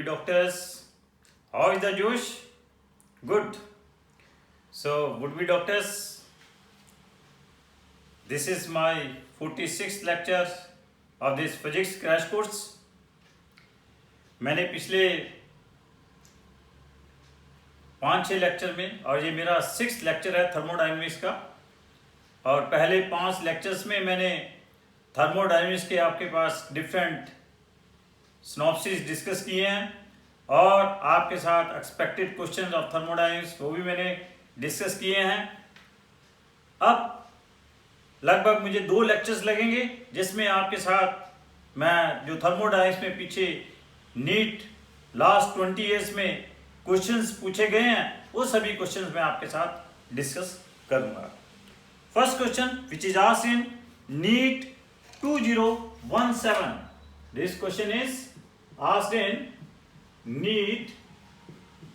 doctors? How is the Josh? Good. So, would be doctors, this is my 46th lecture of this physics crash course. मैंने पिछले 5-6 lecture में, और ये मेरा 6th lecture है thermodynamics का, और पहले 5 लेक्चर्स में मैंने थर्मोडायनेमिक्स के आपके पास डिफरेंट सिनॉप्सिस डिस्कस किए हैं, और आपके साथ एक्सपेक्टेड क्वेश्चंस ऑफ थर्मोडायनेमिक्स वो भी मैंने डिस्कस किए हैं। अब लगभग मुझे 2 लेक्चर्स लगेंगे जिसमें आपके साथ मैं जो थर्मोडायनेमिक्स में पीछे नीट लास्ट 20 ईयर्स में क्वेश्चंस पूछे गए हैं वो सभी क्वेश्चंस मैं आपके साथ डिस्कस करूंगा। First question which is asked in NEET 2017, this question is asked in NEET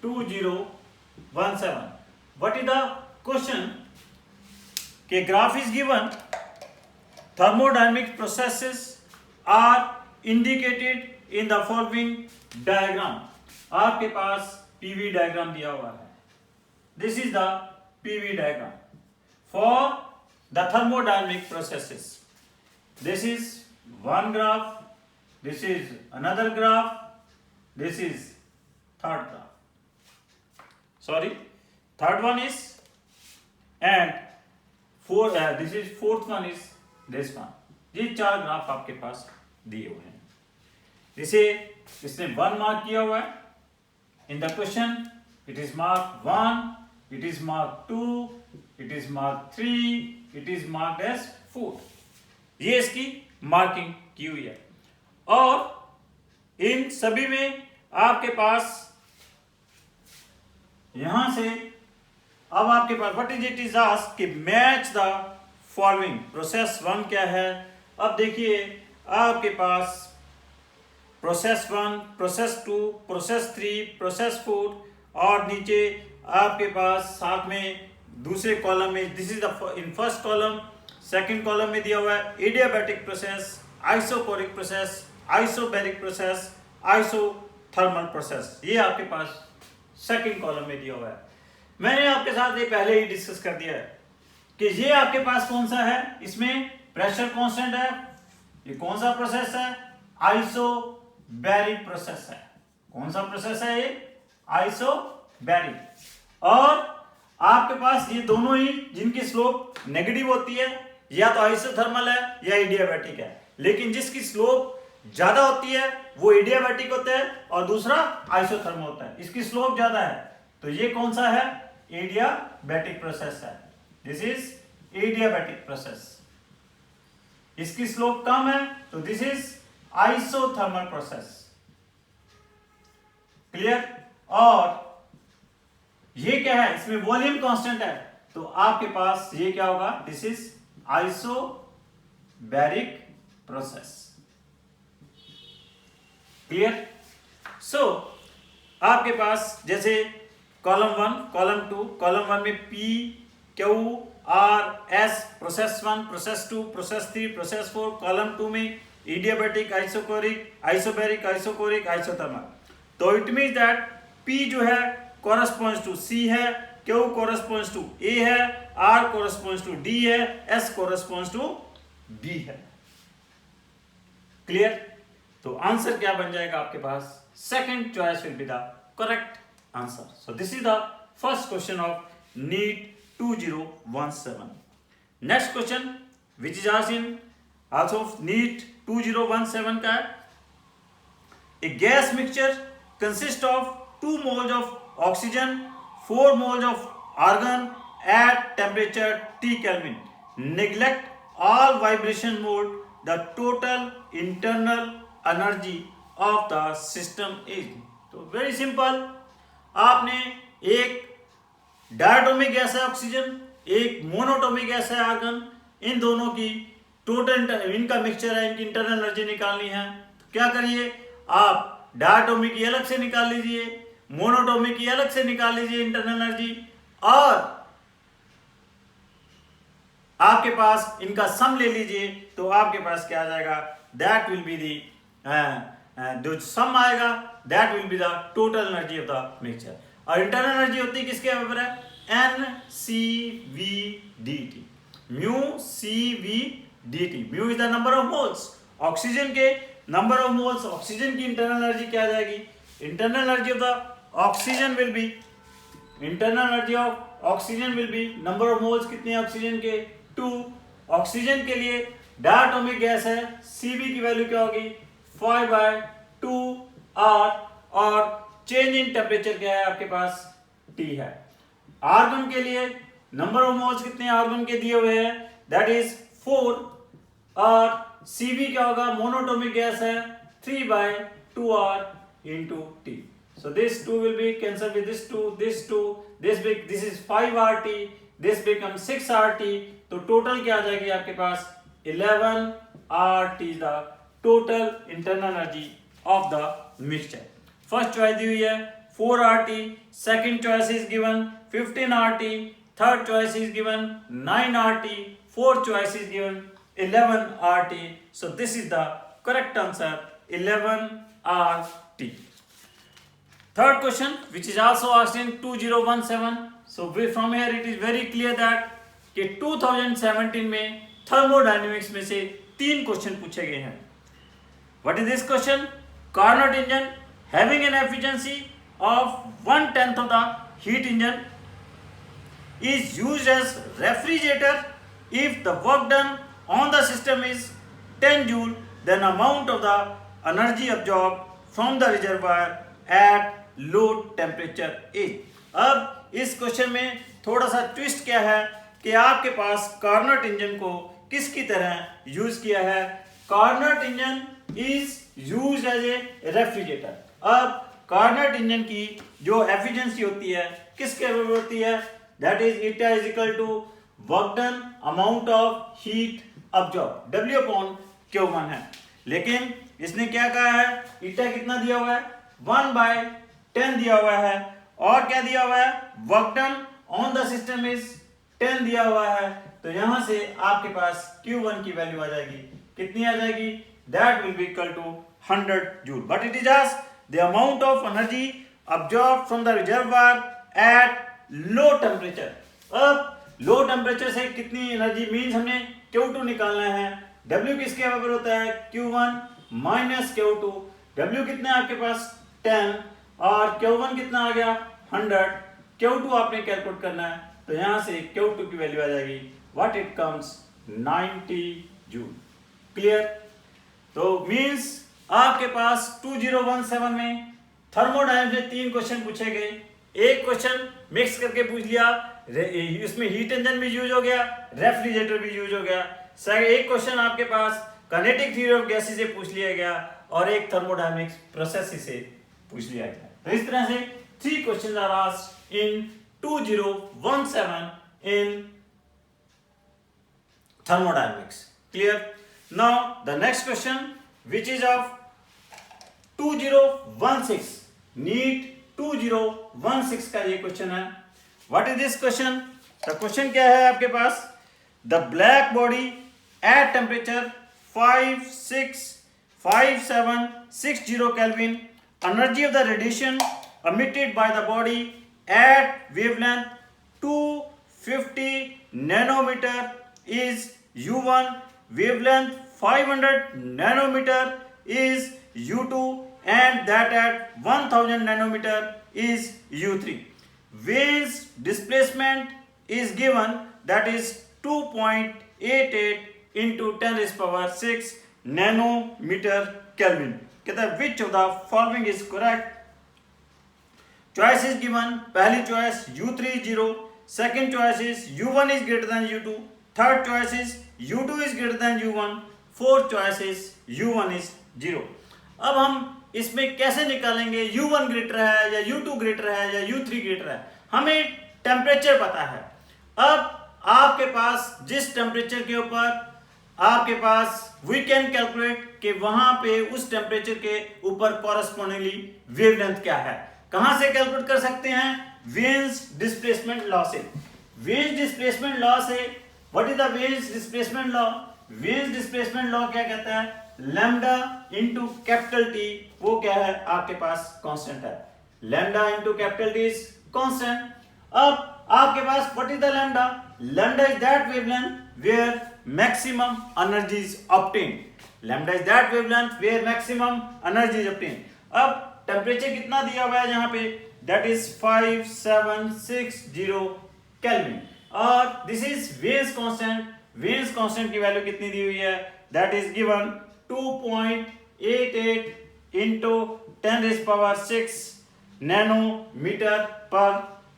2017. What is the question? कि graph is given, thermodynamic processes are indicated in the following diagram. आपके पास PV diagram दिया हुआ है. This is the PV diagram for the thermodynamic processes. This is one graph, this is another graph, this is third graph. Sorry, third one is, and this is fourth one is this one. ये 4 graph आपके पास दिए हुए हैं। इसे इसने 1 mark किया हुआ है। In the question it is mark 1, it is mark 2, it is mark 3, it is mark as 4। ये इसकी मार्किंग की हुई है, और इन सभी में आपके पास यहां से अब आपके पास what is it is asked कि मैच द फॉलोइंग। प्रोसेस 1 क्या है? अब देखिए आपके पास प्रोसेस 1, प्रोसेस 2, प्रोसेस 3, प्रोसेस 4, और नीचे आपके पास साथ में दूसरे कॉलम में this is the in first column, second column में दिया हुआ है adiabatic process, isochoric process, isobaric process, isothermal process. ये आपके पास सेकंड कॉलम में दिया हुआ है। मैंने आपके साथ ये पहले ही डिस्कस कर दिया है कि ये आपके पास कौन सा है, इसमें प्रेशर कांस्टेंट है। ये कौन सा प्रोसेस है? आइसोबैरिक प्रोसेस है। कौन सा प्रोसेस है? ये आइसोबैरिक। और आपके पास ये दोनों ही जिनकी स्लोप नेगेटिव होती है, या तो आइसोथर्मल है या एडियाबैटिक है, लेकिन जिसकी स्लोप ज्यादा होती है वो एडियाबैटिक होता है और दूसरा आइसोथर्मल होता है। इसकी स्लोप ज्यादा है तो ये कौन सा है? एडियाबैटिक प्रोसेस है। This is adiabatic process. इसकी स्लोप कम है तो this is isothermal process. Clear? और ये क्या है? इसमें वॉल्यूम कांस्टेंट है तो आपके पास ये क्या होगा? This is isobaric process. Clear? So आपके पास जैसे कॉलम 1, कॉलम 2, कॉलम 1 में P, Q, R, S, process 1, process 2, process 3, process 4, column 2 में adiabatic, isochoric, isobaric, isochoric, isothermal. तो इट मींस दैट P जो है कॉरेस्पॉन्ड्स टू C है, Q कॉरेस्पॉन्ड्स टू A है, R कॉरेस्पॉन्ड्स टू D है, S corresponds to B है। Clear? तो answer क्या बन जाएगा आपके पास? Second choice will be the correct answer. So this is the first question of NEET 2017. Next question which is asked in also NEET 2017 का है, a gas mixture consists of 2 moles of oxygen, 4 moles of argon at temperature T Kelvin. Neglect all vibration mode. The total internal energy of the system is. तो very simple. आपने एक diatomic gas है oxygen, एक monatomic gas है argon, इन दोनों की total इनका mixture है, इनकी इंटरनल एनर्जी निकालनी है। तो क्या करिए, आप डायटोमिक की अलग से निकाल लीजिए, मोनोटोमिक की अलग से निकाल लीजिए इंटरनल एनर्जी, और आपके पास इनका सम ले लीजिए तो आपके पास क्या आ जाएगा? दैट विल बी दी जो सम आएगा that will be the total energy of the mixture. और इंटरनल एनर्जी होती है किसके बराबर है, NCV/dt, mu CV dt। Mu is the number of moles, oxygen के नंबर ऑफ मोल्स, ऑक्सीजन की इंटरनल एनर्जी क्या आ जाएगी, internal energy of the oxygen will be, internal energy of oxygen will be, number of moles कितने oxygen के 2, oxygen के लिए diatomic gas है, Cv की वैल्यू क्या होगी 5/2R, और चेंज इन टेम्परेचर क्या है आपके पास T है। आर्गन के लिए नंबर ऑफ मोल्स कितने आर्गन के दिए हुए हैं, दैट इज 4, और Cv क्या होगा, मोनोटोमिक गैस है 3/2R into T। So this 2 will be cancelled with this 2, this is 5RT, this becomes 6RT, तो टोटल क्या आ जाएगी आपके पास 11RT the total internal energy of the mixture. First choice दी हुई है 4RT, second choice is given 15RT, third choice is given 9RT, fourth choice is given 11RT। So this is the correct answer 11RT। Third question, which is also asked in 2017. So from here it is very clear that कि 2017 में thermodynamics में से 3 question पूछे गए हैं। What is this question? Carnot engine having an efficiency of 1/10 of the heat engine is used as refrigerator if the work done on the system is 10 joule, then amount of the energy absorbed from the reservoir at low temperature is। अब इस question में थोड़ा सा twist क्या है कि आपके पास Carnot engine को किसकी तरह यूज किया है, Carnot engine is used as a refrigerator. अब कार्नोट इंजन की जो एफिशिएंसी होती है किसके बराबर होती है, that is eta is equal to work done amount of heat absorb, W/Q1 है। लेकिन इसने क्या कहा है, ईटा कितना दिया हुआ है 1/10 दिया हुआ है, और क्या दिया हुआ है, work done on the system is 10 दिया हुआ है। तो यहां से आपके पास Q1 की वैल्यू आ जाएगी, कितनी आ जाएगी, that will be equal to 100 joule, but it is asked the amount of energy absorb from the reservoir at low temperature. अब लो टेम्परेचर से कितनी एनर्जी मीन्स हमें Q2 निकालना है। W किसके बराबर होता है, Q1 माइनस Q2। W कितना है आपके पास 10, और Q1 कितना आ गया 100, Q2 आपने कैलकुलेट करना है, तो यहां से Q2 की वैल्यू आ जाएगी what it comes 90 joule. Clear? तो मींस आपके पास 2017 में थर्मोडायनेमिक्स में 3 क्वेश्चन पूछे गए। एक क्वेश्चन मिक्स करके पूछ लिया, इसमें हीट इंजन भी यूज हो गया, रेफ्रिजरेटर भी यूज हो गया। एक क्वेश्चन आपके पास काइनेटिक थ्योरी ऑफ गैसेस से पूछ लिया गया, और एक थर्मोडायनेमिक्स प्रोसेस से पूछ लिया गया। तो इस तरह से 3 questions are asked in 2017 in thermodynamics. Clear? Now the next question, which is of 2016, NEET 2016 का ये क्वेश्चन है। What is this question? The question क्या है आपके पास, the black body at temperature 5760 Kelvin, energy of the radiation emitted by the body at wavelength 250 nanometer is U1, wavelength 500 nanometer is U2, and that at 1000 nanometer is U3. Waves displacement is given, that is 2.88 into 10⁶ nanometer Kelvin। कहता है which of the following is correct? Choice is given, पहली choice U3 is 0, second choice is U1 is greater than U2, third choice is U2 is greater than U1, fourth choice is U1 is 0। अब हम इसमें कैसे निकालेंगे, U1 greater है या U2 greater है या U3 ग्रेटर है, हमें टेम्परेचर पता है। अब आपके पास जिस टेम्परेचर के ऊपर आपके पास वी कैन कैलकुलेट कि वहां पे उस टेम्परेचर के ऊपर कॉरेस्पॉन्डिंगली वेवलेंथ क्या है, कहां से कैलकुलेट कर सकते हैं, वेन्स डिस्प्लेसमेंट लॉ से। वेन्स डिस्प्लेसमेंट लॉ से what is the veins displacement law, veins displacement law क्या कहता है, लैम्डा इंटू कैपिटल टी वो क्या है आपके पास कांस्टेंट है, lambda into capital T is constant. अब आपके पास what is the lambda, lambda is that wavelength where maximum energy is obtained, lambda is that wavelength where maximum energy is obtained. अब टेम्परेचर कितना दिया हुआ है यहाँ पे, दैट इज 5760 केल्विन, और this is Wien's constant, Wien's constant की value कितनी दी हुई है, that is given 2.88 into 10⁻⁶ nanometre पर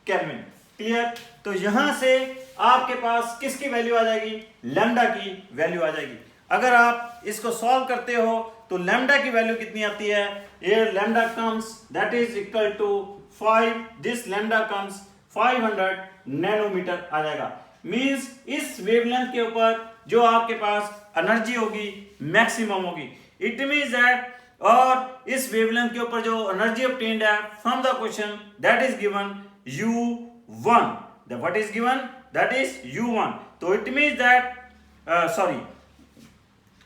केल्विन। क्लियर, तो यहां से आपके पास किसकी वैल्यू आ जाएगी, लैम्डा की वैल्यू आ जाएगी। अगर आप इसको सॉल्व करते हो तो लैम्डा की वैल्यू कितनी आती है, here lambda comes that is equal to 5, this lambda comes 500 nanometre आ जाएगा। मींस इस वेवलेंथ के ऊपर जो आपके पास एनर्जी होगी मैक्सिमम होगी, इट मींस दैट, और इस वेवलेंथ के ऊपर जो एनर्जी ऑब्टेन्ड है from the question that is given U1, the what is given that is U1, तो it means that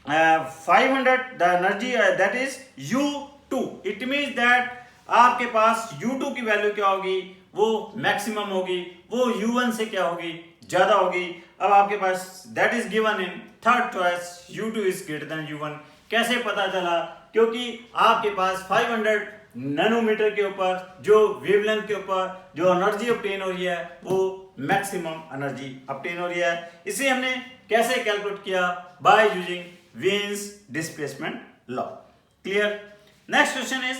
500 the energy that is U2, it means that आपके पास U2 की value क्या होगी, वो मैक्सिमम होगी, वो U1 से क्या होगी, ज्यादा होगी। अब आपके पास that is given in third choice U2 is greater than U1। कैसे पता चला, क्योंकि आपके पास 500 नैनोमीटर के ऊपर जो वेवलेंथ के ऊपर जो एनर्जी ऑब्टेन हो रही है वो मैक्सिमम एनर्जी ऑब्टेन हो रही है। इसे हमने कैसे कैलकुलेट किया, by using Wien's displacement law। Clear? Next question is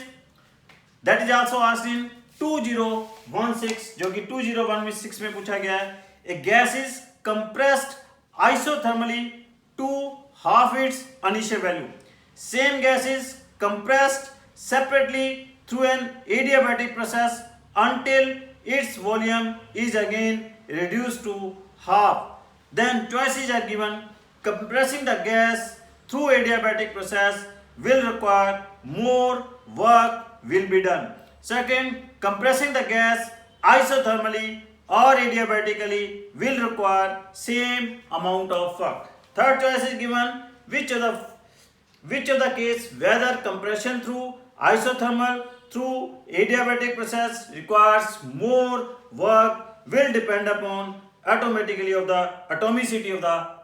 that is also asked in 2016, जो कि 2016 में पूछा गया है। A gas is compressed isothermally to half its initial value. Same gas is compressed separately through an adiabatic process until its volume is again reduced to half. Then choices are given. Compressing the gas through adiabatic process will require more work will be done. Second, compressing the gas isothermally or adiabatically will require same amount of work. Third choice is given, which of the case whether compression through isothermal through adiabatic process requires more work will depend upon atomicity of the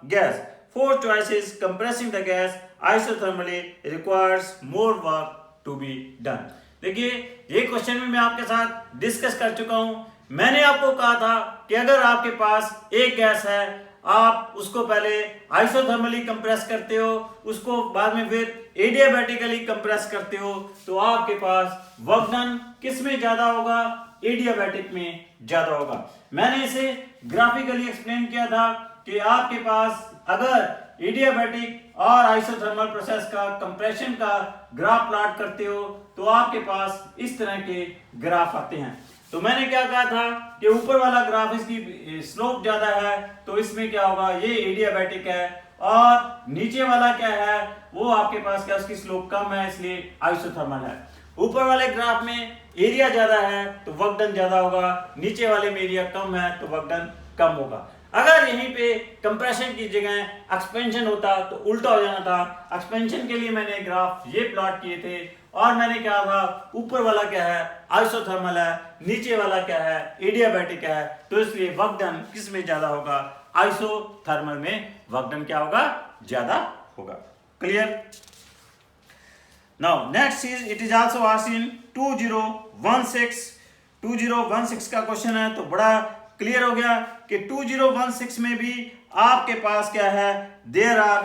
gas. Fourth choice is compressing the gas isothermally requires more work to be done। देखिए ये question में मैं आपके साथ discuss कर चुका हूं। मैंने आपको कहा था कि अगर आपके पास एक गैस है, आप उसको पहले आइसोथर्मली कंप्रेस करते हो, उसको बाद में फिर एडियाबैटिकली कंप्रेस करते हो, तो आपके पास वर्क डन किस में ज्यादा होगा, एडियाबैटिक में ज्यादा होगा। मैंने इसे ग्राफिकली एक्सप्लेन किया था कि आपके पास अगर एडियाबैटिक और आइसोथर्मल प्रोसेस का कंप्रेशन का ग्राफ प्लॉट करते हो तो आपके पास इस तरह के ग्राफ आते हैं। तो मैंने क्या कहा था कि ऊपर वाला ग्राफ इसकी स्लोप ज्यादा है तो इसमें क्या होगा, ये एडियाबैटिक है, और नीचे वाला क्या है वो आपके पास क्या उसकी स्लोप कम है इसलिए आइसोथर्मल है। ऊपर वाले ग्राफ में एरिया ज्यादा है तो वर्क डन ज्यादा होगा, नीचे वाले में एरिया कम है तो वर्क डन कम होगा। अगर यहीं पे कंप्रेशन की जगह एक्सपेंशन होता तो उल्टा हो जाना था। एक्सपेंशन के लिए मैंने ग्राफ ये प्लॉट किए थे और मैंने क्या था, ऊपर वाला क्या है आइसोथर्मल है, नीचे वाला क्या है एडियाबैटिक है, तो इसलिए वर्क डन किस में ज्यादा होगा, आइसोथर्मल में वर्क डन क्या होगा, ज्यादा होगा। Clear? Now next is it is also asked in 2016 का क्वेश्चन है, तो बड़ा क्लियर हो गया कि 2016 में भी आपके पास क्या है, there are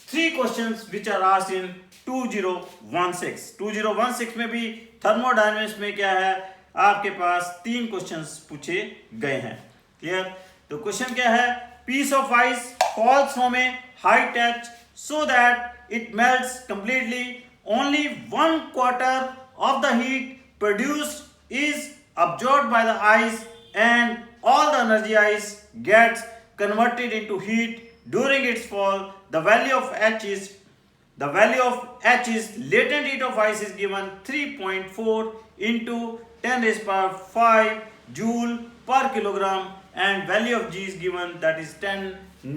3 questions which are asked in 2016 में भी थर्मोडायनामिक्स में क्या है, आपके पास 3 क्वेश्चंस पूछे गए हैं। क्लियर? तो क्वेश्चन क्या है, piece of ice falls from a high touch so that it melts completely, only 1/4 of the heat produced is absorbed by the ice and all the energy ice gets converted into heat during its fall. The value of H is latent heat of ice is given 3.4 into 10⁵ joule per kilogram and value of G is given that is 10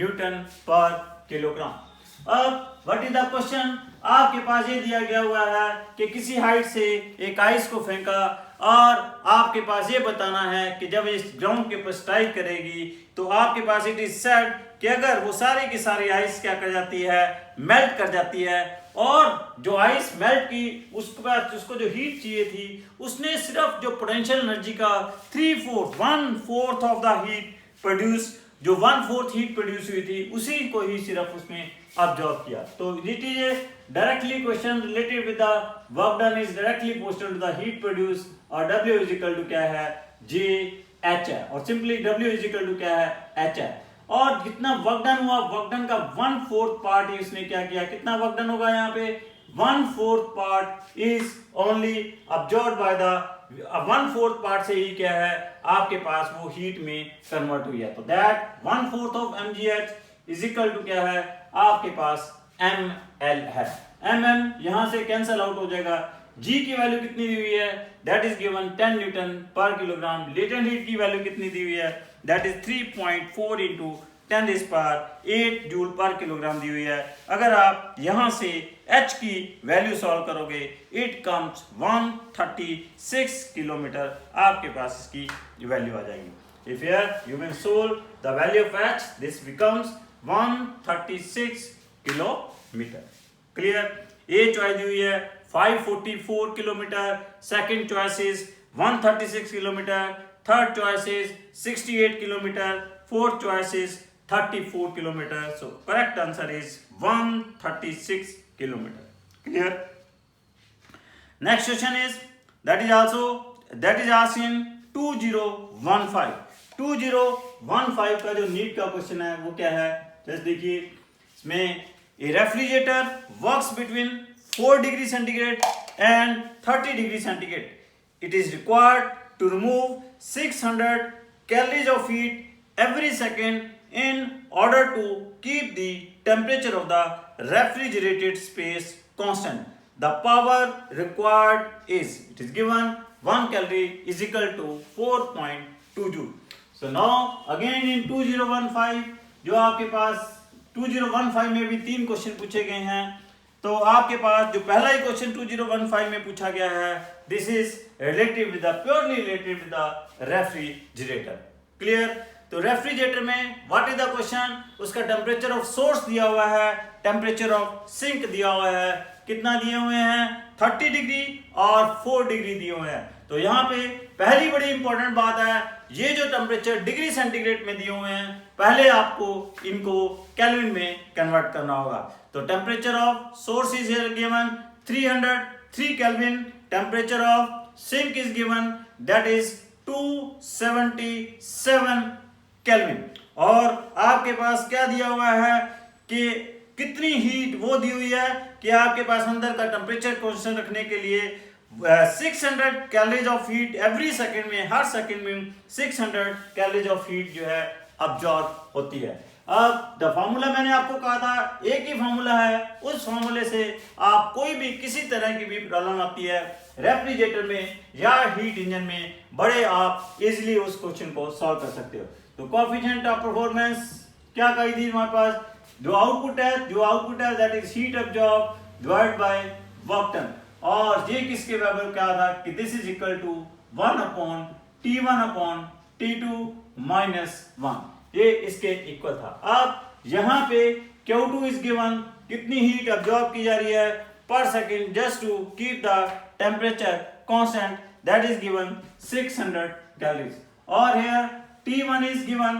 Newton per kilogram। अब what is the question, आपके पास ये दिया गया हुआ है कि किसी height से एक आइस को फेंका और आपके पास ये बताना है कि जब इस ग्राउंड के ऊपर स्ट्राइक करेगी तो आपके पास इट इज सेड कि अगर वो सारी की सारी आइस क्या कर जाती है, मेल्ट कर जाती है, और जो आइस मेल्ट की उसके बाद उसको जो हीट चाहिए थी उसने सिर्फ जो पोटेंशियल एनर्जी का 1/4 ऑफ द हीट प्रोड्यूस, जो 1/4 हीट प्रोड्यूस हुई थी उसी को ही सिर्फ उसने ऑब्जॉर्ब किया। तो it is a directly question related with the work done is directly proportional to the heat produce, और W इज इक्वल टू क्या है, JH है, और simply W is equal to क्या है, H है। और जितना वर्क डन हुआ, वर्क डन का 1/4 पार्ट ही उसने क्या किया, कितना वर्क डन होगा यहाँ पे, 1/4 part is only absorb by the 1/4 part से ही क्या है आपके पास वो हीट में कन्वर्ट हुई है। तो that 1/4 of mgh is equal to क्या है आपके पास ml है। mm यहां से कैंसल आउट हो जाएगा। g की वैल्यू कितनी दी हुई है, that is given 10 newton per kilogram. Latent heat की वैल्यू कितनी दी हुई है, that is 3.4 into 10⁸ joule per kilogram दी हुई है। अगर आप यहां से h की वैल्यू सॉल्व करोगे इट कम्स 136 किलोमीटर, आपके पास इसकी वैल्यू आ जाएगी। If you will solve the value of h, this becomes 136 kilometre. Clear. A choice दी हुई है 544 kilometre, second choice is 136 kilometre, third choice is 68 kilometre, fourth choice is 34 kilometer. So correct answer is 136 kilometer. Clear? Next question is that is asked in 2015. 2015 का जो NEET का question है वो क्या है, जस्ट देखिए इसमें a refrigerator works between 4 degree centigrade and 30 degree centigrade. It is required to remove 600 calories of heat every second in order to keep the temperature of the refrigerated space constant. The power required is, it is given 1 calorie is equal to 4.2 joule. So now again in 2015 जो आपके पास 2015 में भी 3 question पूछे गए हैं, तो आपके पास जो पहला ही क्वेश्चन 2015 में पूछा गया है, this is related with the purely related with the refrigerator. Clear. तो रेफ्रिजरेटर में व्हाट इज द क्वेश्चन, उसका टेम्परेचर ऑफ सोर्स दिया हुआ है, टेम्परेचर ऑफ सिंक दिया हुआ है, कितना दिए हुए हैं 30 डिग्री और 4 डिग्री दिए हुए हैं। तो यहाँ पे पहली बड़ी इंपॉर्टेंट बात है, ये जो टेम्परेचर डिग्री सेंटीग्रेड में दिए हुए हैं पहले आपको इनको केल्विन में कन्वर्ट करना होगा। तो temperature of source is given 303 kelvin, temperature of sink is given that is 277 kelvin, और आपके पास क्या दिया हुआ है कि कितनी हीट वो दी हुई है कि आपके पास अंदर का टेम्परेचर कांस्टेंट रखने के लिए 600 calories of heat every second में, हर सेकंड में 600 कैलोरीज ऑफ हीट जो है अब्जॉर्ब होती है। अब द फार्मूला मैंने आपको कहा था एक ही फार्मूला है, उस फार्मूले से आप कोई भी किसी तरह की भी प्रॉब्लम आती है रेफ्रिजरेटर में या हीट इंजन में, बड़े आप इजीली उस क्वेश्चन को सॉल्व कर सकते हो। तो कोएफिशिएंट ऑफ परफॉर्मेंस क्या कही थी हमारे पास, जो आउटपुट है that is heat absorb divide by work done, और ये किसके बराबर क्या था कि this is equal to 1/T1/T2 - 1, ये इसके इक्वल था। अब यहाँ पे Q2 इज गिवन, कितनी हीट अब्जॉर्ब की जा रही है पर second just to keep the temperature constant, that is given 600 calories, और हियर T1 is given,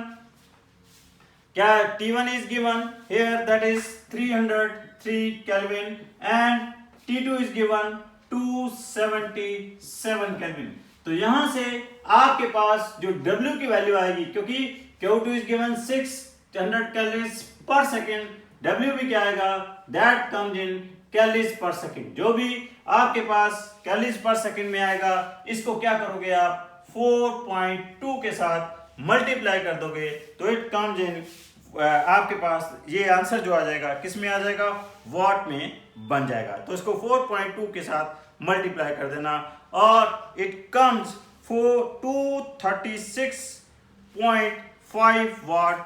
क्या T1 is given here that is 303 Kelvin and T2 is given 277 Kelvin। तो यहां से आपके पास जो W की वैल्यू आएगी, क्योंकि Q2 is given 600 calories per second, W भी क्या आएगा that comes in calories per second। जो भी आपके पास calories per second में आएगा इसको क्या करोगे आप 4.2 के साथ मल्टीप्लाई कर दोगे तो इट कम्स इन, आपके पास ये आंसर जो आ जाएगा किस में आ जाएगा, वॉट में बन जाएगा। तो इसको 4.2 के साथ मल्टीप्लाई कर देना और इट कम्स 236.5 वाट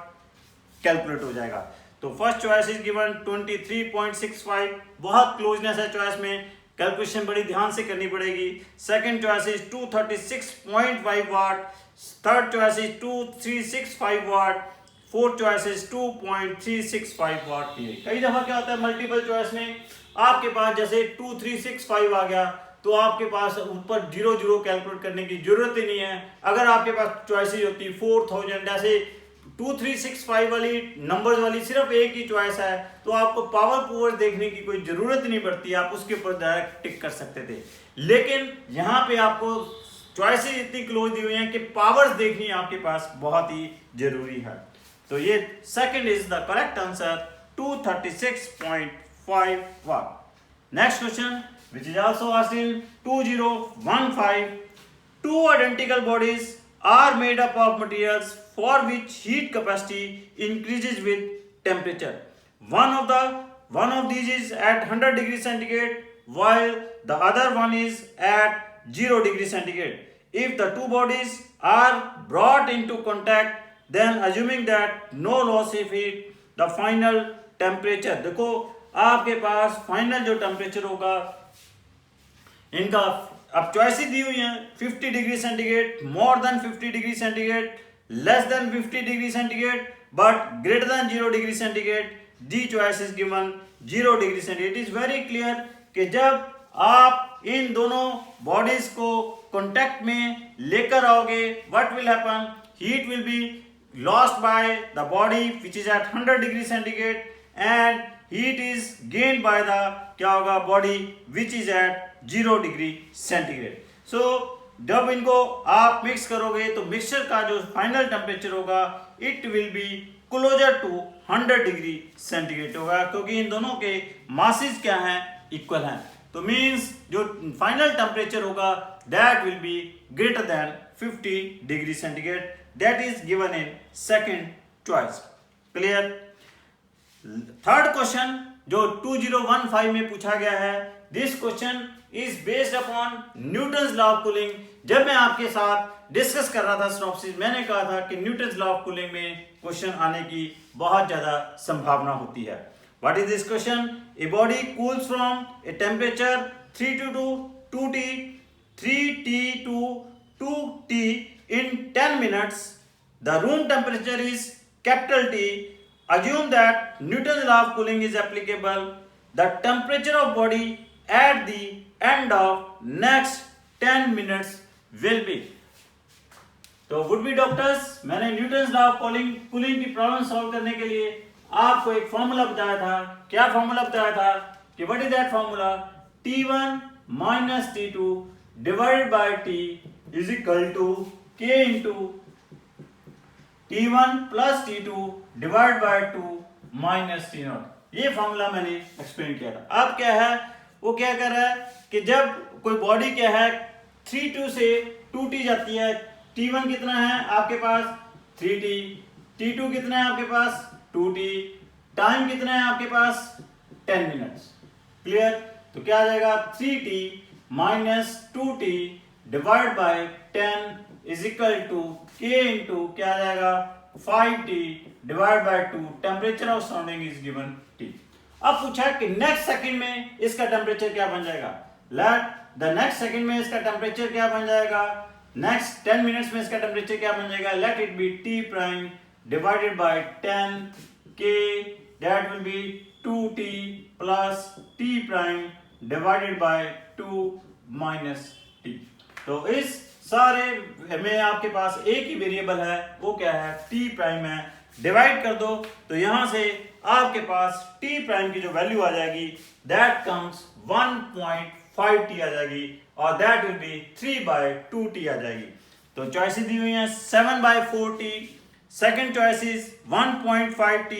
कैलकुलेट हो जाएगा। तो फर्स्ट चॉइस इज गिवन 23.65, बहुत क्लोजनेस है चॉइस में, कैलकुलेशन बड़ी ध्यान से करनी पड़ेगी। Second choice is 236.5 watt, third choice is 2365 watt, fourth choice is 2.365 watt की। कई दफा क्या होता है मल्टीपल चॉइस में आपके पास जैसे 2365 आ गया तो आपके पास ऊपर 0 कैलकुलेट करने की जरूरत ही नहीं है। अगर आपके पास चॉइसेस होती 4000, जैसे 2365 वाली नंबर्स वाली सिर्फ एक ही चॉइस है तो आपको पावर देखने की कोई जरूरत नहीं पड़ती, आप उसके ऊपर डायरेक्ट टिक कर सकते थे। लेकिन यहाँ पे आपको चॉइसेस इतनी क्लोज दी हुई हैं कि पावर्स देखनी आपके पास बहुत ही जरूरी है। तो ये second is the correct answer 236.5 watt. Next question which is also asked in 2015, two identical bodies are made up of materials for which heat capacity increases with temperature. One of these is at 100 degrees centigrade while the other one is at 0 degrees centigrade. If the two bodies are brought into contact, then assuming that no loss of heat, the final temperature, देखो आपके पास final जो temperature होगा इनका, अब choices दी हुई हैं 50 degree centigrade, more than 50 degree centigrade, less than 50 degree centigrade, but greater than 0 degree centigrade. The choice is given 0 degree centigrade. It is very clear कि जब आप इन दोनों बॉडीज को कॉन्टैक्ट में लेकर आओगे, what will happen, heat will be lost by the body which is at 100 degree centigrade and heat is gained by the क्या होगा body which is at 0 degree centigrade. So जब इनको आप मिक्स करोगे तो मिक्सचर का जो फाइनल टेम्परेचर होगा it will be closer to 100 degree centigrade होगा, क्योंकि इन दोनों के मासेस क्या हैं, इक्वल हैं। तो मींस जो फाइनल टेम्परेचर होगा that will be greater than 50 degree centigrade. That is given in second choice. Clear. Third question जो 2015 में पूछा गया है, this question is based upon Newton's law of cooling. जब मैं आपके साथ डिस्कस कर रहा था सिनॉप्सिस, मैंने कहा था कि न्यूटन्स लॉ ऑफ कूलिंग में क्वेश्चन आने की बहुत ज्यादा संभावना होती है। What is this question? A body cools from a temperature 3 to 2T 3T to 2T in 10 minutes. The room temperature is capital T. Assume that Newton's law of cooling is applicable. The temperature of body at the end of next 10 minutes will be. तो would be doctors, मैंने Newton's law of cooling की problem solve करने के लिए आपको एक formula बताया था। क्या फॉर्मूला बताया था कि what is that formula? T1 minus T2 divided by T is equal to K into T1 plus T2 divided by 2 minus T0। ये फॉर्मूला मैंने एक्सप्लेन किया था। अब क्या है, वो क्या कर रहा है कि जब कोई बॉडी क्या है 3T से 2T जाती है, T1 कितना है आपके पास 3T, T2 कितना है आपके पास 2T, टाइम कितना है आपके पास 10 मिनट्स। क्लियर। तो क्या आ जाएगा 3T minus 2T divided by 10 is equal to K into क्या आ जाएगा 5T divided by 2। Temperature of surrounding is given T। अब पूछा कि नेक्स्ट सेकंड में इसका टेम्परेचर क्या बन जाएगा। लेट द नेक्स्ट सेकंड में इसका टेम्परेचर क्या बन जाएगा, नेक्स्ट 10 मिनट्स में इसका टेम्परेचर क्या बन जाएगा। Let it be T prime divided by 10 K, that will B 2T plus T prime divided by 2 minus T। तो इस सारे में आपके पास एक ही वेरिएबल है, वो क्या है T प्राइम है। डिवाइड कर दो तो यहां से आपके पास T प्राइम की जो वैल्यू आ जाएगी दैट कम्स 1.5T आ जाएगी और दैट विल बी 3/2T आ जाएगी। तो चॉइसेस दी हुई हैं 7/4T, second choice is 1.5T,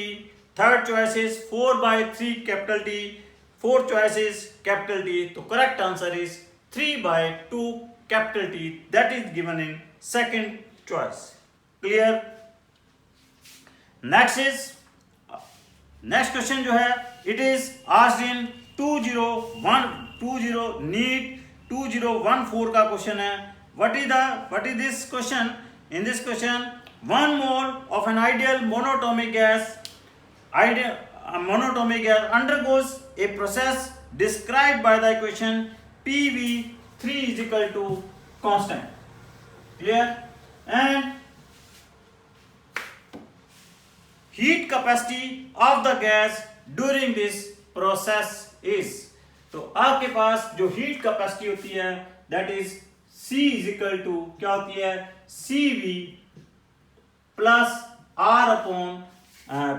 third choice is 4/3 capital T, fourth choice is capital T। तो correct answer is 3/2 capital T, that is given in second choice. Clear. Next question जो है it is asked in 2014 NEET 2014 का question है। What is this question? In this question 1 mole of an ideal monatomic gas, monatomic gas undergoes a process described by the equation PV3 is equal to constant. Clear? And heat capacity of the gas during this process is, तो आपके पास जो heat capacity होती है that is C is equal to क्या होती है CV plus R upon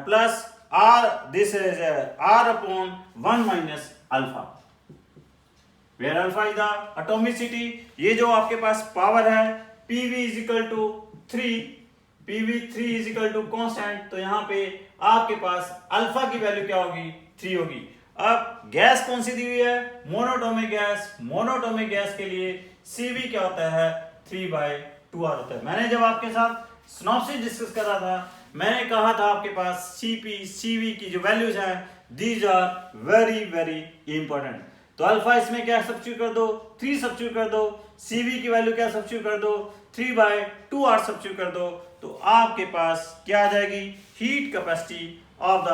plus R, this is R upon 1 minus alpha, where alpha is the atomicity. ये जो आपके पास पावर है PV is equal to 3, PV3 is equal to constant, तो यहाँ पे आपके पास अल्फा की वैल्यू क्या होगी 3 होगी. अब गैस कौन सी दी हुई है मोनोटोमिक गैस. मोनोटोमिक गैस के लिए CV क्या होता है 3/2R होता है. मैंने जब आपके साथ सिनॉप्सिस डिस्कस कर रहा था मैंने कहा था आपके पास CP CV की जो वैल्यूज हैं these are very very important. तो अल्फा इसमें क्या सब्स्टिट्यूट कर दो 3 सब्स्टिट्यूट कर दो, CV की वैल्यू क्या सब्स्टिट्यूट कर दो 3/2R सब्स्टिट्यूट कर दो, तो आपके पास क्या आ जाएगी heat capacity of the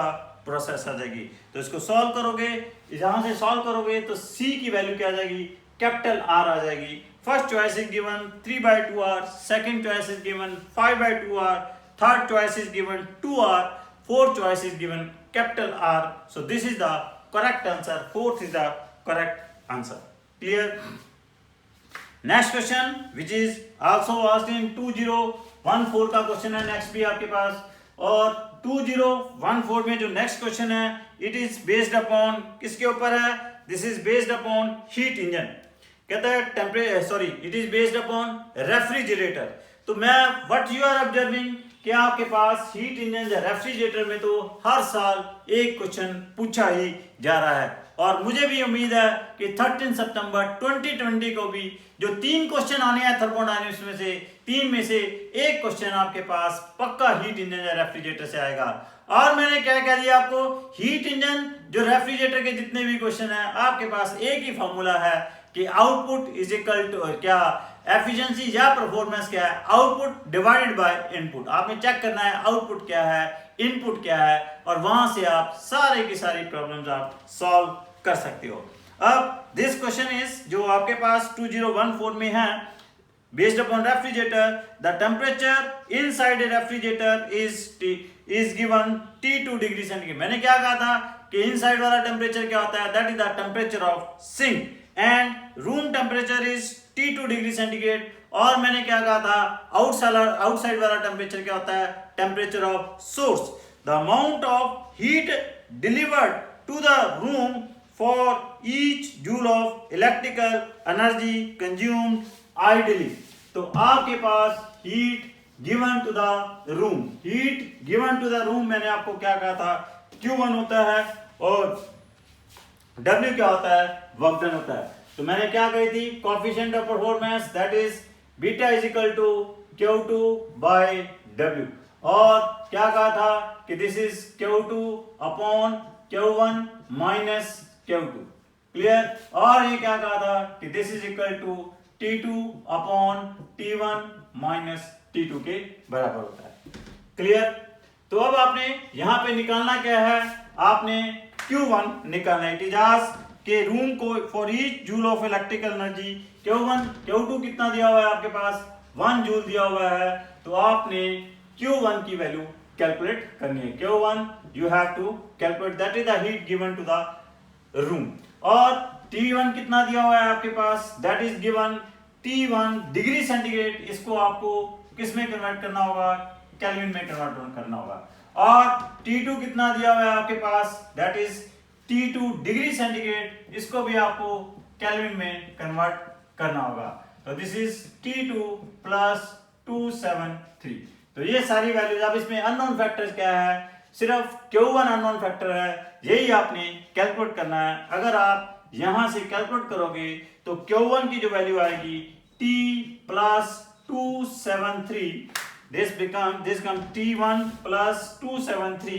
process आ जाएगी. तो इसको सॉल्व करोगे, यहां से सॉल्व करोगे तो C की वैल्यू क्या आ जाएगी कैपिटल R आ जाएगी. First choice is given 3/2R, second choice is given 5/2R, third choice is given 2R, fourth choice is given capital R. So this is the correct answer, fourth is the correct answer. Clear? Next question which is also asked in 2014 का question है next भी आपके पास. और 2014 में जो next question है it is based upon किसके ऊपर है, this is based upon heat engine. कहता है temperature sorry it is based upon refrigerator. तो मैं व्हाट यू आर ऑब्जर्विंग कि आपके पास हीट इंजन या रेफ्रिजरेटर में तो हर साल एक क्वेश्चन पूछा ही जा रहा है. और मुझे भी उम्मीद है कि 13 सितंबर 2020 को भी जो 3 क्वेश्चन आने हैं थर्मोडायनेमिक्स में से 3 में से एक क्वेश्चन आपके पास पक्का हीट इंजन या रेफ्रिजरेटर से आएगा. और मैंने क्या कह दिया आपको हीट इंजन जो रेफ्रिजरेटर के जितने भी क्वेश्चन है आपके पास एक ही फॉर्मूला है कि आउटपुट इज इक्वल टू क्या एफिशिएंसी या परफॉर्मेंस क्या है आउटपुट डिवाइडेड बाय इनपुट. आपने चेक करना है आउटपुट क्या है इनपुट क्या है और वहां से आप सारे की सारी प्रॉब्लम्स आप सॉल्व कर सकते हो. अब दिस क्वेश्चन इज जो आपके पास 2014 में है based upon refrigerator the temperature inside a refrigerator is given T2 degree centigrade. मैंने क्या कहा था कि इनसाइड वाला टेम्परेचर क्या होता है that is the temperature of sink and room temperature is T2 degree centigrade. और मैंने क्या कहा था आउटसाइड वाला टेम्परेचर क्या होता है temperature of source. The amount of heat delivered to the room for each joule of electrical energy consumed ideally. तो आपके पास heat given to the room, heat given to the room मैंने आपको क्या कहा था Q1 होता है और W क्या होता है वर्क डन होता है. तो मैंने क्या कही थी coefficient of performance that is beta is equal to Q2 by W. और क्या कहा था कि this is Q2 upon Q1 minus Q2. Clear? और ये क्या कहा था कि this is equal to T2 upon T1 minus T2 के बराबर होता है. क्लियर? तो अब आपने यहां पे निकालना क्या है आपने Q1 निकालना है. इजाज के रूम को for each joule of electrical energy Q1 Q2 कितना दिया हुआ है आपके पास 1 जूल दिया हुआ है. तो आपने Q1 की वैल्यू कैलकुलेट करनी है. Q1 you have to calculate that is the heat given to the room. और T1 कितना दिया हुआ है आपके पास that is given T1 degree centigrade. इसको आपको किस में कन्वर्ट करना होगा केल्विन में कन्वर्ट करना होगा. और T2 कितना दिया हुआ है आपके पास that is T2 degree centigrade. इसको भी आपको केल्विन में कन्वर्ट करना होगा. तो दिस इज T2 प्लस 273. तो ये सारी वैल्यूज. अब इसमें अननोन फैक्टर्स क्या है सिर्फ Q1 अननोन फैक्टर है यही आपने कैलकुलेट करना है. अगर आप यहां से कैलकुलेट करोगे तो Q1 की जो वैल्यू आएगी T plus 273 this come T1 plus 273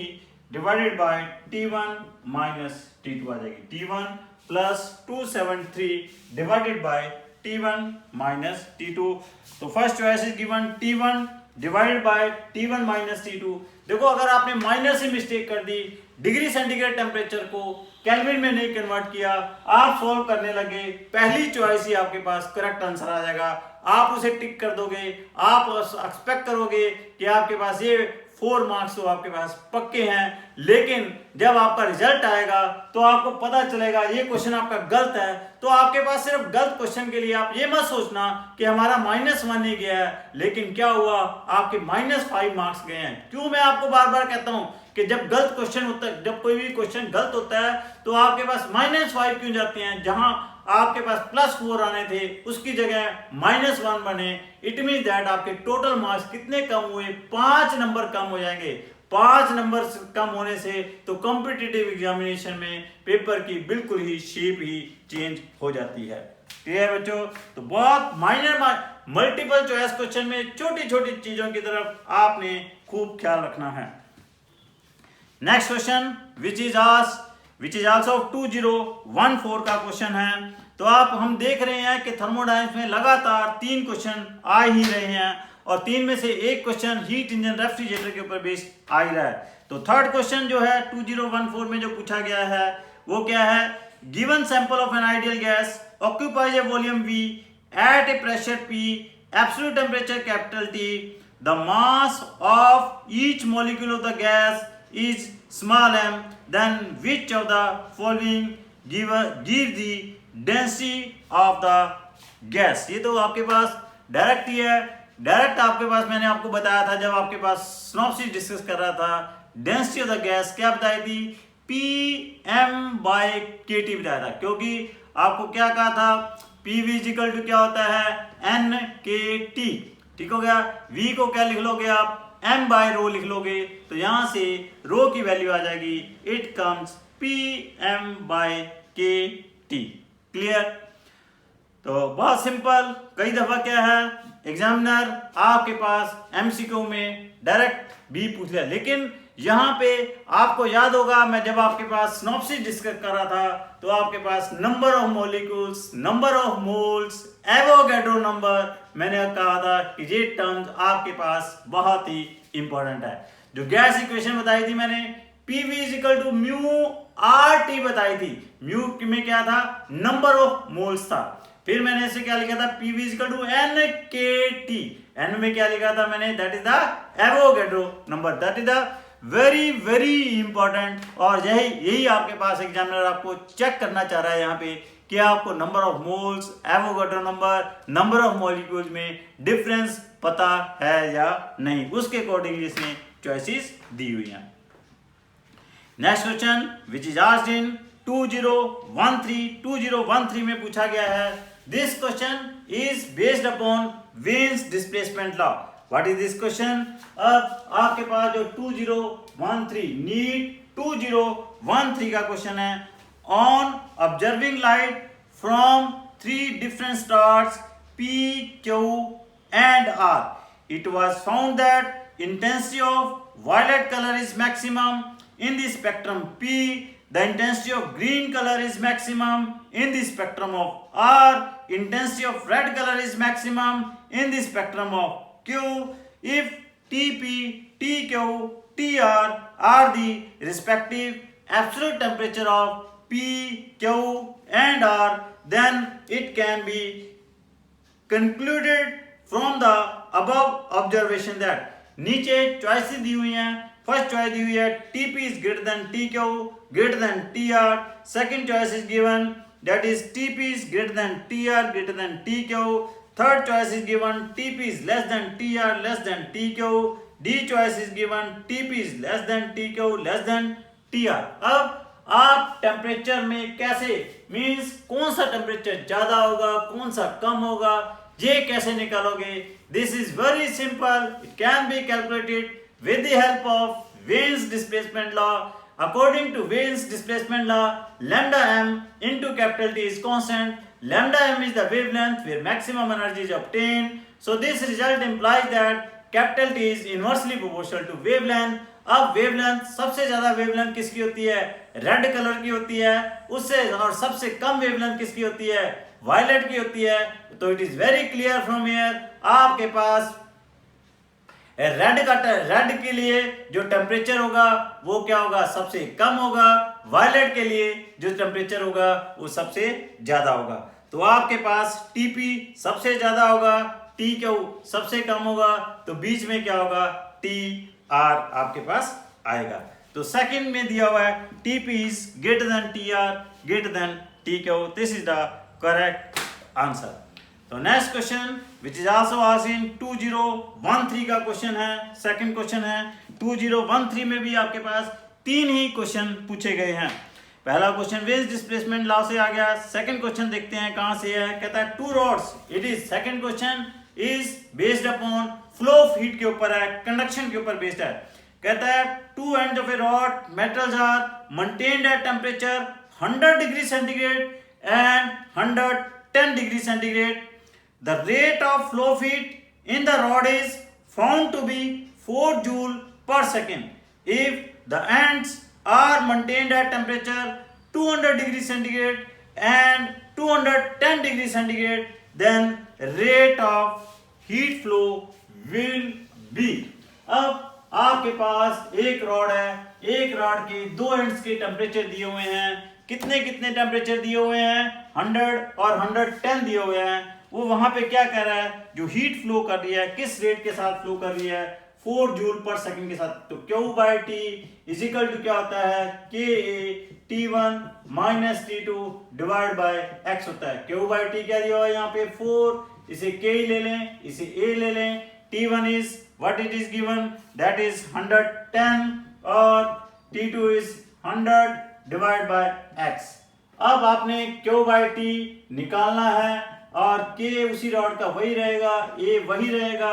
divided by T1 minus T2 आ जाएगी. T1 plus 273 divided by T1 minus T2. तो first choice is given T1 divide by T1 minus T2। देखो अगर आपने माइनस ही mistake कर दी, degree centigrade temperature को kelvin में नहीं कन्वर्ट किया, आप सॉल्व करने लगे, पहली चॉइस ही आपके पास करेक्ट आंसर आ जाएगा, आप उसे टिक कर दोगे, आप एक्सपेक्ट करोगे कि आपके पास ये 4 मार्क्स तो आपके पास पक्के हैं। लेकिन जब आपका रिजल्ट आएगा तो आपको पता चलेगा ये क्वेश्चन आपका गलत है। तो आपके पास सिर्फ गलत क्वेश्चन के लिए आप ये मत सोचना कि हमारा -1 ही गया है, लेकिन क्या हुआ, आपके -5 मार्क्स गए हैं। क्यों मैं आपको बार बार कहता हूं कि जब गलत क्वेश्चन होता है, जब कोई भी क्वेश्चन गलत होता है तो आपके पास -5 क्यों जाते हैं, जहां आपके पास +4 आने थे उसकी जगह -1 बने। इट मीन दैट आपके टोटल मार्क्स कितने कम हुए, 5 नंबर कम हो जाएंगे। 5 नंबर कम होने से तो कॉम्पिटिटिव एग्जामिनेशन में पेपर की बिल्कुल ही शेप ही चेंज हो जाती है। क्लियर बच्चों? तो बहुत माइनर मल्टीपल चॉइस क्वेश्चन में छोटी छोटी चीजों की तरफ आपने खूब ख्याल रखना है। Next question which is also 2014 का क्वेश्चन है। तो आप हम देख रहे हैं कि थर्मोडायनेमिक्स में लगातार 3 क्वेश्चन आ ही रहे हैं और 3 में से एक क्वेश्चन हीट इंजन रेफ्रिजरेटर के ऊपर बेस्ड आ ही रहा है। तो थर्ड क्वेश्चन जो है 2014 में जो पूछा गया है वो क्या है, given sample of an ideal gas occupies a volume V at a pressure P, absolute temperature capital T, the mass of each molecule of the gas is small m, then which of the following give the density of the gas। ये तो आपके पास direct ही है, direct आपके पास मैंने आपको बताया था जब आपके पास सिनॉप्सिस डिस्कस कर रहा था, डेंसिटी ऑफ द गैस क्या बताई थी, PM/kT बताया था। क्योंकि आपको क्या कहा था, PV इक्वल टू क्या होता है, NKT। ठीक हो गया, V को क्या लिख लोगे आप, m/ρ लिख लोगे, तो यहां से रो की वैल्यू आ जाएगी, इट कम्स PM/kT। क्लियर? तो बहुत सिंपल। कई दफा क्या है, एग्जामिनर आपके पास MCQ में डायरेक्ट भी पूछ लिया, लेकिन यहां पे आपको याद होगा मैं जब आपके पास सिनॉप्सिस डिस्कस कर रहा था तो आपके पास number of molecules, number of moles, Avogadro number, मैंने कहा था कि ये टर्म्स आपके पास बहुत ही इंपॉर्टेंट है। जो गैस इक्वेशन बताई थी मैंने, PV इक्वल टू μRT बताई थी। म्यू में क्या था, नंबर ऑफ मोल्स था। फिर मैंने इसे क्या लिखा था, PV equal to NKT। N में क्या लिखा था मैंने, that is the Avogadro number, that is the very very important. और यही आपके पास एग्जामिनर आपको चेक करना चाह रहा है यहाँ पे कि आपको number of moles, Avogadro number, number of molecules में डिफरेंस पता है या नहीं, उसके अकॉर्डिंगली इसने चॉइसेस दी हुई हैं। Next question which is asked in 2013 में पूछा गया है। This question is based upon veins displacement law. What is this question? अब आपके पास जो 2013 नीट 2013 का क्वेश्चन है, on observing light from 3 different stars P, Q and R, it was found that intensity of violet color is maximum in the spectrum P, the intensity of green color is maximum in the spectrum of R, intensity of red color is maximum in the spectrum of Q, if Tp, Tq, Tr are the respective absolute temperature of P, Q and R, then it can be concluded from the above observation that, नीचे choices दी हुई हैं। First choice दी हुई है Tp is greater than Tq greater than Tr, second choice is given that is Tp is greater than Tr greater than Tq, third choice is given Tp is less than Tr less than Tq, D choice is given Tp is less than Tq less than Tr। अब आप temperature में कैसे, means कौन सा temperature ज्यादा होगा, कौन सा कम होगा, ये कैसे निकालोगे? This is very simple, it can be calculated with the help of Wien's displacement law. According to Wien's displacement law, lambda m into capital T is constant. Lambda m is the wavelength where maximum energy is obtained. So this result implies that capital T is inversely proportional to wavelength. अब wavelength, सबसे ज्यादा wavelength किसकी होती है, red colour की होती है, उससे और सबसे कम वेवलेंथ किसकी होती है, वायलेट की होती है। तो it is very clear from here, आपके पास रेड के लिए जो टेम्परेचर होगा वो क्या होगा, सबसे कम होगा। वायलेट के लिए जो टेम्परेचर होगा वो सबसे ज्यादा होगा। तो आपके पास टीपी सबसे ज्यादा होगा, टी क्यू सबसे कम होगा, तो बीच में क्या होगा, टी आर आपके पास आएगा। तो सेकंड में दिया हुआ है TP is greater than T R greater than T Q, this is the correct answer. तो next question which is also asked in 2013 का क्वेश्चन है, सेकंड क्वेश्चन है। 2013 में भी आपके पास 3 ही क्वेश्चन पूछे गए हैं। पहला क्वेश्चन वेज डिस्प्लेसमेंट लॉ से आ गया। सेकंड क्वेश्चन देखते हैं कहां से है, कहता है two rods, it is second question is based upon flow of heat के ऊपर है, कंडक्शन के ऊपर बेस्ड है। कहता है two ends of a rod metals are maintained at temperature 100 degree centigrade and 110 degree centigrade. The rate of flow of heat in the rod is found to be 4 joule per second. If the ends are maintained at temperature 200 degree centigrade and 210 degree centigrade, then rate of heat flow will be. अब आपके पास एक rod है, एक rod के 2 ends के temperature दिए हुए हैं। कितने कितने टेम्परेचर दिए हुए हैं, 100 और 110 दिए हुए हैं। वो वहां पे क्या कह रहा है, जो हीट फ्लो कर रही है किस रेट के साथ फ्लो कर रही है, 4 जूल पर सेकंड के साथ। तो Q by T is equal to क्या होता है, K A T1 minus T2 divide by x होता है। Q बाई टी क्या दिया हुआ है यहाँ पे 4, इसे K ले लें, इसे A ले लें। T1 is what it is given, that is 110 और T2 is 100 divide by x। अब आपने Q बाई टी निकालना है और K उसी रॉड का वही रहेगा, A वही रहेगा।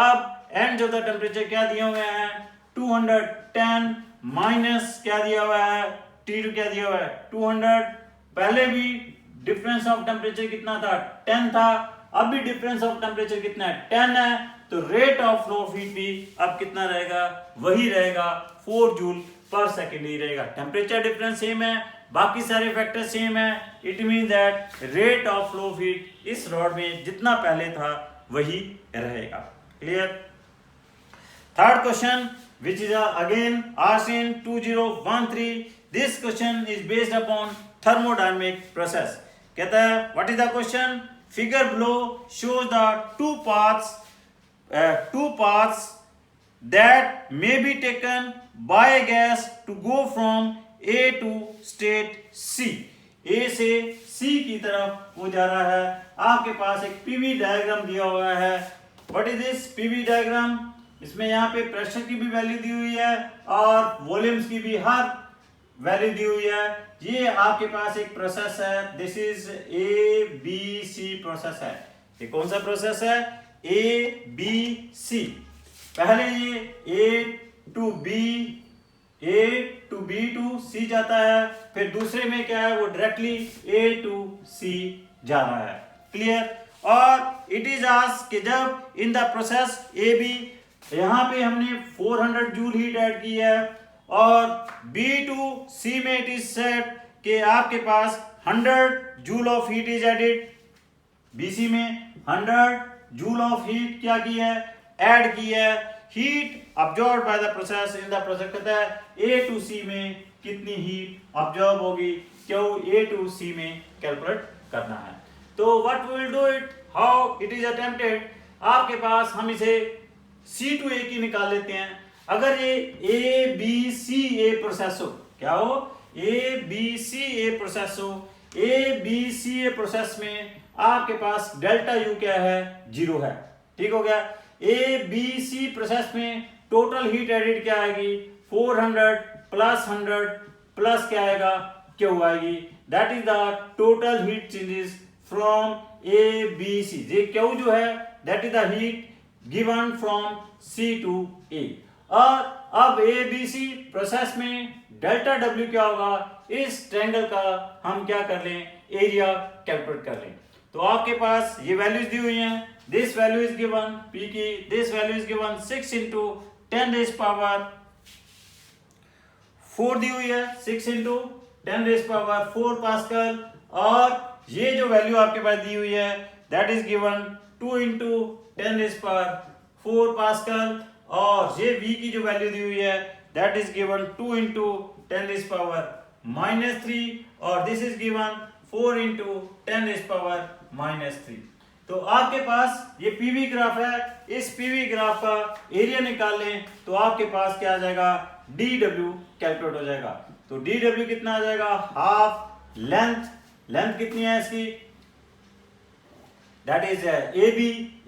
अब एंड ऑफ द टेम्परेचर क्या दिए हुए हैं, 210 माइनस क्या दिया हुआ है, T2 क्या दिया हुआ है 200। पहले भी डिफरेंस ऑफ टेम्परेचर कितना था, 10 था। अब भी डिफरेंस ऑफ टेम्परेचर कितना है, 10 है। तो rate of flow of heat भी अब कितना रहेगा, वही रहेगा, 4 जूल पर सेकेंड ही रहेगा। टेम्परेचर डिफरेंस सेम है, बाकी सारे फैक्टर सेम है। It mean that rate of flow of heat इस रॉड में जितना पहले था वही रहेगा। Clear. Third question which is again asked in 2013। This question is based upon thermodynamic process. कहता है what is the question, figure below shows the two paths that may be taken by a gas to go from A to state C। A से C की तरफ वो जा रहा है। आपके पास एक पीवी डायग्राम दिया हुआ है। What is this PV diagram, इसमें यहाँ पे प्रेशर की भी वैल्यू दी हुई है और वॉल्यूम्स की भी हर वैल्यू दी हुई है। ये आपके पास एक प्रोसेस है, दिस इज ABC प्रोसेस है। ये कौन सा प्रोसेस है, ABC। पहले ये A to B to C जाता है, फिर दूसरे में क्या है, वो डायरेक्टली A to C जा रहा है। क्लियर। और इट इज आस्क्ड कि जब इन द प्रोसेस AB, यहाँ पे हमने 400 जूल हीट ऐड की है और B to C में इट इज सेट कि आपके पास 100 joule of heat is added. BC में 100 जूल ऑफ हीट क्या की है, ऐड की है। Heat absorb by the process in the process, कहता है A to C में कितनी हीट अब्जॉर्ब होगी, क्यों A to C में कैलकुलेट करना है। तो what we will do it, how it is attempted. आपके पास हम इसे C to A की निकाल लेते हैं। अगर ये ABCA प्रोसेस हो, क्या हो, ABCA प्रोसेस हो, ABCA प्रोसेस में आपके पास डेल्टा U क्या है, 0 है। ठीक हो गया। ABC प्रोसेस में टोटल हीट एडिड क्या आएगी, 400 प्लस 100 प्लस क्या आएगा, Q आएगी। That is the total heat changes from ABC। ये Q जो है that is the heat given from C to A। और अब ABC प्रोसेस में डेल्टा W क्या होगा, इस ट्रायंगल का हम क्या कर लें, एरिया कैलकुलेट कर लें। तो आपके पास ये वैल्यूज दी हुई हैं। This value is given P की, this value is given 6 into 10 raised power 4 दी हुई है, 6 into 10 raised power 4 पास्कल। और ये जो वैल्यू आपके पास दी हुई है that is given 2 into 10 raised power 4 pascal. और ये v की जो वैल्यू दी हुई है दैट इज गिवन 2 इंटू 10⁻³ और दिस इज गिवन 4 इंटू 10⁻³ तो आपके पास ये पीवी ग्राफ है, इस पीवी ग्राफ का एरिया निकाल लें तो आपके पास क्या आ जाएगा, DW कैलकुलेट हो जाएगा। तो DW कितना आ जाएगा, हाफ लेंथ कितनी है इसकी, दैट इज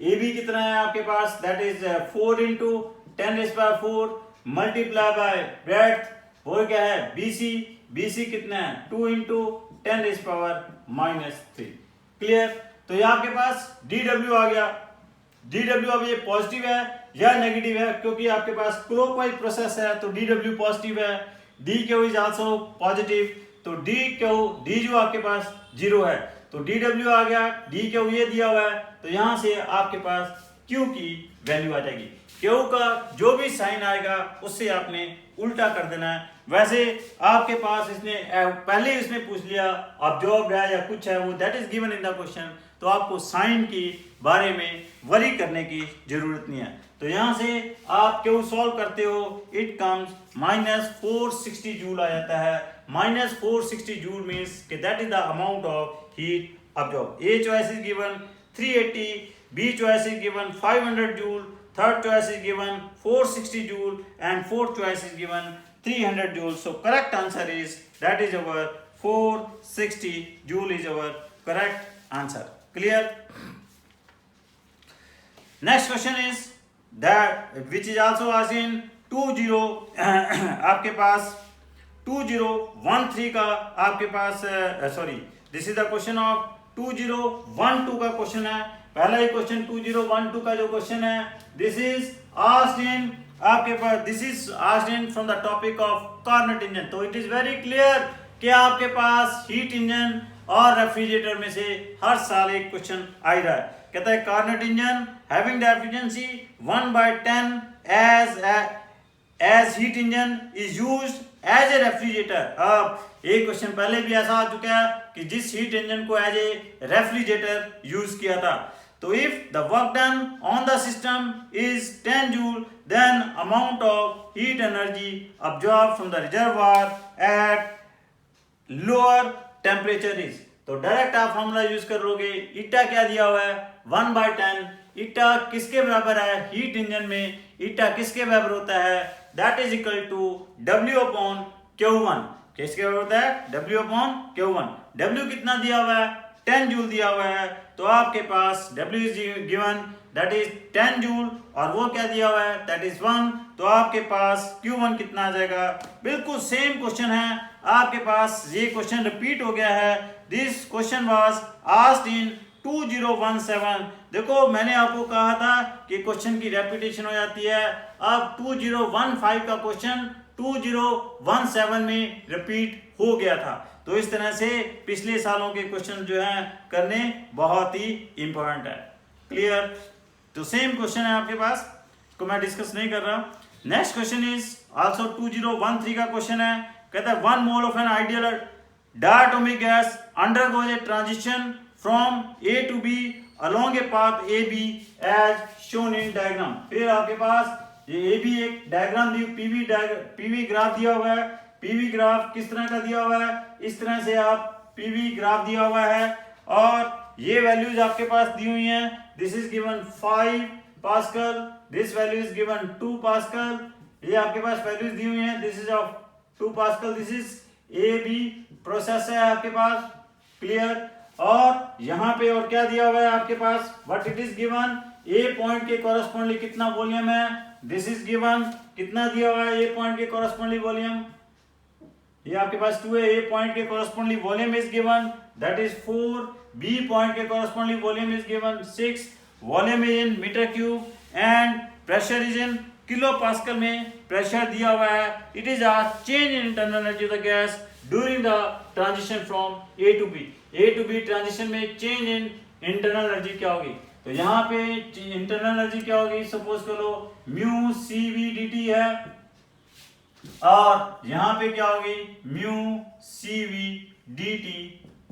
AB कितना है आपके पास, that is 4 into 10⁻⁴ multiply by breadth, वो क्या है BC कितना है 2 इंटू 10⁻⁻3। क्लियर। तो ये आपके पास DW आ गया। DW अब ये पॉजिटिव है या नेगेटिव है, क्योंकि आपके पास क्लॉकवाइज प्रोसेस है तो DW पॉजिटिव है, DQ इज आल्सो पॉजिटिव, तो D जो आपके पास 0 है तो DW आ गया, DQ ये दिया हुआ है तो यहां से आपके पास Q की वैल्यू आ जाएगी। Q का जो भी साइन आएगा उससे आपने उल्टा कर देना है। वैसे आपके पास इसने पहले इसने पूछ लिया ऑब्जर्व्ड है या कुछ है, वो that is given in the question, तो आपको साइन की बारे में वरी करने की जरूरत नहीं है। तो यहां से आप क्यों सॉल्व करते हो, इट कम्स -460 जूल आ जाता है। -460 जूल मींस कि that is the amount of heat absorb. A choice is given 380, B choice is given 500 joule, third choice is given 460 joule and fourth choice is given 300 joule. So correct answer is that is our 460 joule is our correct answer. Clear? Next question is that which is also asked in 20 आपके पास 2013 का आपके पास sorry this is the question of 2012 का question है। पहला ही question 2012 का जो question है दिस इज आस्क्ड इन आपके पास this is asked in from the topic of Carnot engine. तो इट इज वेरी क्लियर कि आपके पास हीट इंजन और रेफ्रिजरेटर में से हर साल एक क्वेश्चन आ रहा है। कहता है Carnot engine having the efficiency 1/10 as heat engine is used as a refrigerator. अब एक क्वेश्चन पहले भी ऐसा आ चुका है कि जिस हीट इंजन को एज ए रेफ्रिजरेटर यूज किया था। तो if the work done on the system is 10 joule then amount of heat energy absorb from the reservoir at lower temperature is. तो डायरेक्ट आप फॉर्मूला यूज कर लोगे। ईटा क्या दिया हुआ है 1/10। ईटा किसके बराबर है, हीट इंजन में ईटा किसके बराबर होता है, that is equal to W/Q1। किसके बराबर होता है, W/Q1। W कितना दिया हुआ है 10 जूल दिया हुआ है, तो आपके पास W is given that is 10 joule और वो क्या दिया हुआ है दैट इज 1, तो आपके पास Q1 कितना आ जाएगा। बिल्कुल सेम क्वेश्चन है आपके पास, ये क्वेश्चन रिपीट हो गया है। This question was asked in 2017। देखो मैंने आपको कहा था कि क्वेश्चन की रेपिटेशन हो जाती है। अब 2015 का क्वेश्चन 2017 में रिपीट हो गया था। तो इस तरह से पिछले सालों के क्वेश्चन जो है करने बहुत ही इंपॉर्टेंट है। क्लियर। तो सेम क्वेश्चन है आपके पास, इसको मैं डिस्कस नहीं कर रहा। नेक्स्ट क्वेश्चन इज आल्सो 2013 का क्वेश्चन है। कहता है 1 mole of an ideal diatomic gas undergoes a transition from A to B along a path AB as shown in diagram। फिर आपके पास ये AB एक डायग्राम दी, PV ग्राफ दिया हुआ है। PV ग्राफ किस तरह का दिया हुआ है, इस तरह से आप PV ग्राफ दिया हुआ है और ये वैल्यूज आपके पास दी हुई हैं। This is given 5 pascal, this value is given 2 pascal. ये आपके पास वैल्यूज दी हुई हैं, this is of 2 pascal, this is AB process है आपके पास। क्लियर। और यहाँ पे और क्या दिया हुआ है आपके पास, what it is given A point के कॉरेस्पॉन्डिंग कितना वॉल्यूम है, दिस इज गिवन कितना दिया हुआ है ए पॉइंट के कॉरेस्पॉन्डिंग वॉल्यूम, ये आपके पास 2 है। ए पॉइंट के corresponding volume is given that is 4, B point के corresponding volume is given 6, volume is in metre cube and pressure is in kilo pascal में प्रेशर दिया हुआ है। It is a change in internal energy of the gas during the transition from A to B। A to B transition में change in internal energy क्या होगी, तो यहाँ पे इंटरनल एनर्जी क्या होगी, सपोज करो म्यू CVdT है और यहाँ पे क्या होगी म्यू CVdT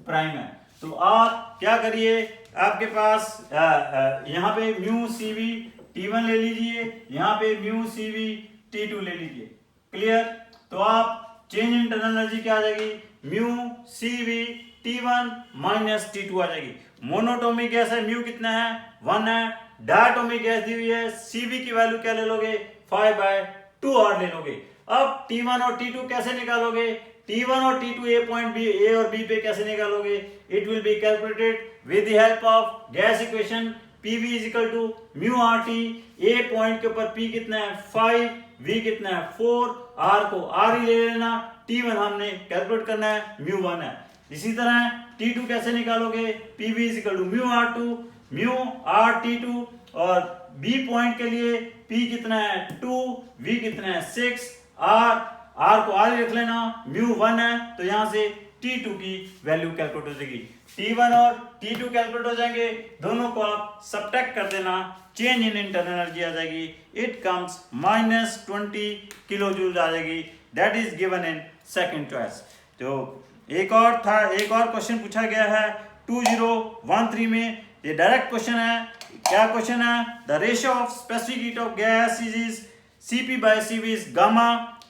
प्राइम है। तो आप क्या करिए आपके पास यहाँ पे म्यू सी वी T1 ले लीजिए, यहाँ पे म्यू सी वी T2 ले लीजिए। क्लियर? तो आप चेंज इन इंटरनल एनर्जी क्या आ जाएगी, mu C V T1 minus T2 आ जाएगी। मोनोटोमिक गैस है, म्यू कितना है 1 है। डायटोमिक गैस दी हुई है, सीवी की वैल्यू क्या ले लोगे 5/2 और ले लोगे। अब T1 और T2 कैसे निकालोगे, T1 और T2 ए पॉइंट बी, ए और बी पे कैसे निकालोगे, it will be calculated with the help of gas equation PV is equal to mu R T. A point के ऊपर P कितना है 5, V कितना है 4, R को R ही ले लेना, T1 हमने कैलकुलेट करना है, म्यू 1 है। इसी तरह T2 कैसे निकालोगे, PV is equal to mu R two, mu R T2, और B पॉइंट के लिए P कितना है 2, V कितना है 6, R को R ही रख लेना, म्यू 1 है, तो यहां से T2 की वैल्यू कैलकुलेट हो जाएगी। T1 और T2 कैलकुलेट हो जाएंगे, दोनों को आप सबट्रैक्ट कर देना, चेंज इन इंटरनल एनर्जी आ जाएगी, इट कम्स -20 किलो जूल आ जाएगी। That is given in second choice. तो एक और क्वेश्चन पूछा गया है 2013 में, ये डायरेक्ट क्वेश्चन है। क्या क्वेश्चन है, the ratio of specific heat of gas is Cp/Cv is gamma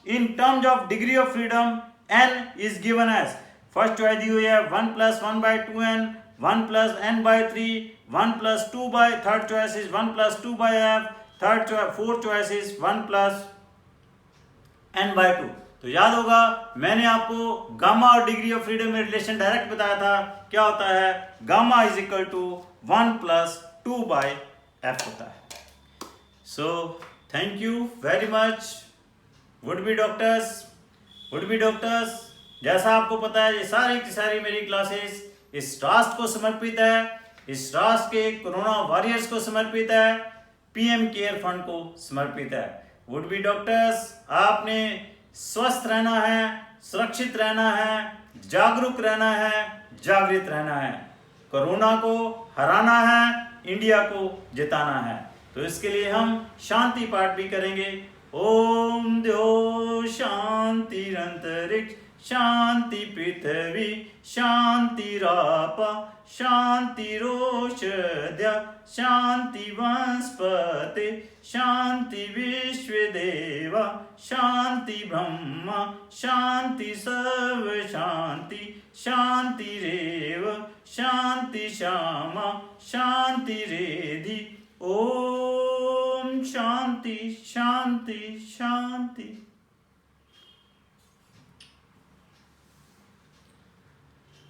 in terms of degree of freedom n is given as. First choice दी हुई है 1 + 1/2n, 1 + n/3, 1 + 2 third choice is 1 + 2/f, fourth choice is 1 + n/2। तो याद होगा मैंने आपको gamma और degree of freedom में रिलेशन डायरेक्ट बताया था, क्या होता है, gamma is equal to 1 + 2/f होता है। So thank you very much would be doctors. जैसा आपको पता है ये सारी की सारी मेरी क्लासेस इस राष्ट्र को समर्पित है, इस राष्ट्र के कोरोना वॉरियर्स को समर्पित है, PM केयर फंड को समर्पित है। वुड बी डॉक्टर्स, आपने स्वस्थ रहना है, सुरक्षित रहना है, जागरूक रहना है, जागृत रहना है, कोरोना को हराना है, इंडिया को जिताना है। तो इसके लिए हम शांति पाठ भी करेंगे। ओम द्यो शांतिरंतरिक्ष शांति पृथ्वी शांतिरापा शांतिरोषध्या शांति वनस्पति शांति विश्वदेवा शांति ब्रह्मा शांति सर्व शांति शांतिरेव शांति श्यामा शांतिरेधि। ओम शांति शांति।